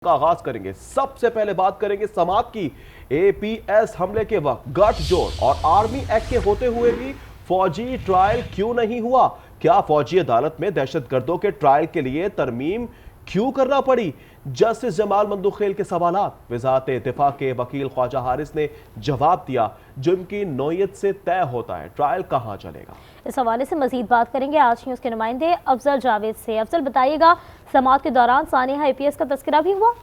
کا आगाज करेंगे। सबसे पहले बात करेंगे समात की। एपीएस हमले के वक्त गठजोड़ और आर्मी एक्ट के होते हुए भी फौजी ट्रायल क्यों नहीं हुआ? क्या फौजी अदालत में दहशतगर्दों के ट्रायल के लिए तरमीम क्यों करना पड़ी? जस्टिस जमाल मंदुखेल के सवालात वज़ारत दिफा के वकील ख्वाजा हारिस ने जवाब दिया, जो इनकी नौयत से तय होता है ट्रायल कहां चलेगा। इस हवाले से मजीद बात करेंगे आज न्यूज़ के नुमाइंदे अफजल जावेद से। अफजल, बताइएगा, समात के दौरान सानिया आईपीएस का तस्करा भी हुआ?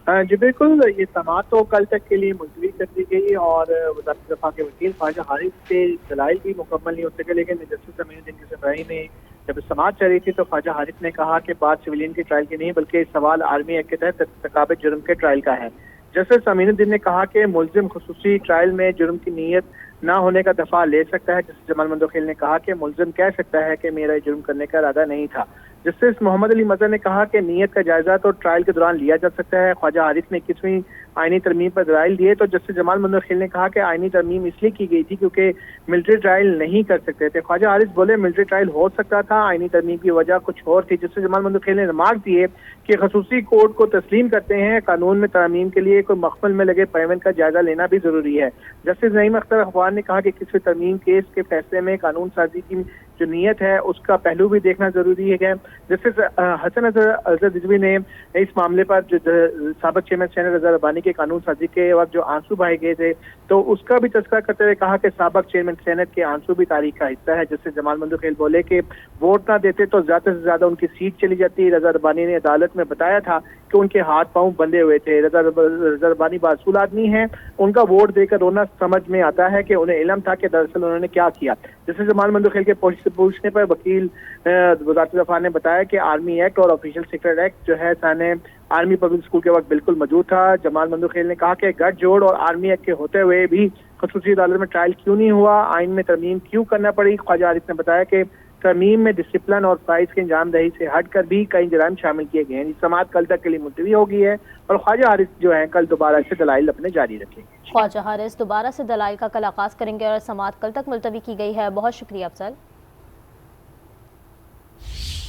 जी बिल्कुल, ये समात तो कल तक के लिए मुलतवी कर दी गई और वज़ारत दिफा के वकील ख्वाजा हारिस के दलाइल भी मुकम्मल नहीं हो सके, लेकिन जस्टिस अमीनुद्दीन की सरबराही में जब समात चल रही थी तो ख्वाजा हारिस ने कहा कि बात सिविलियन के ट्रायल की नहीं बल्कि सवाल आर्मी एक्ट के तहत इर्तिकाब जुर्म के ट्रायल का है। जस्टिस अमीनुद्दीन ने कहा कि मुलजिम खुसूसी ट्रायल में जुर्म की नीयत ना होने का दफा ले सकता है। जस्टिस जमाल मंदुखेल ने कहा कि मुलजिम कह सकता है कि मेरा जुर्म करने का इरादा नहीं था। जस्टिस मोहम्मद अली मजहर ने कहा कि नीयत का जायजा तो ट्रायल के दौरान लिया जा सकता है। ख्वाजा हारिस ने 21वीं आईनी तरमीम पर दलाइल दिए तो जस्टिस जमाल मंदुखेल ने कहा कि आईनी तरमीम इसलिए की गई थी क्योंकि मिलिट्री ट्रायल नहीं कर सकते थे। ख्वाजा हारिस बोले मिलिट्री ट्रायल हो सकता था, आईनी तरमीम की वजह कुछ और थी। जस्टिस जमाल मंदुखेल ने रिमार्क दिए कि खसूसी कोर्ट को तस्लीम करते हैं, कानून में तरमीम के लिए कोई मखमल में लगे पैवन का जायजा लेना भी जरूरी है। जस्टिस नईम अख्तर अखबार ने कहा कि किसी तरमीम केस के फैसले में कानून साजी की जो नीयत है उसका पहलू भी देखना जरूरी है। जस्टिस हसन अजहर रिजवी ने इस मामले पर जो साबिक चेयरमैन सेनेट रजा रब्बानी के कानून साजी के वक्त जो आंसू बहाए गए थे तो उसका भी तस्करा करते हुए कहा कि साबिक चेयरमैन सेनेट के आंसू भी तारीख का हिस्सा है। जस्टिस जमाल मंदुखेल बोले कि वोट ना देते तो ज्यादा से ज्यादा उनकी सीट चली जाती। रजा रब्बानी ने अदालत में बताया था कि उनके हाथ पांव बंधे हुए थे। रजा रब्बानी बासूल आदमी है, उनका वोट देकर रोना समझ में आता है कि उन्हें इल्म था कि दरअसल उन्होंने क्या किया। जस्टिस जमाल मंदुखेल के पूछने पर वकील वज़ारत दिफा ने बताया कि आर्मी एक्ट और ऑफिशियल सीक्रेट एक्ट जो है साने आर्मी पब्लिक स्कूल के वक्त बिल्कुल मौजूद था। जमाल मंदुखेल ने कहा कि गठजोड़ और आर्मी एक्ट के होते हुए भी खसूसी अदालत में ट्रायल क्यों नहीं हुआ, आइन में तरमीम क्यों करना पड़ी। ख्वाजा हारिस ने बताया कि तरमीम में डिसिप्लिन और फाइज की अंजामदही से हटकर भी कई जराइम शामिल किए गए हैं। समात कल तक के लिए मुलतवी हो गई है और ख्वाजा हारिस जो है कल दोबारा से दलाइल अपने जारी रखेंगे। ख्वाजा हारिस दोबारा से दलाइल का कल आगाज करेंगे और समात कल तक मुलतवी की गई है। बहुत शुक्रिया अफजल।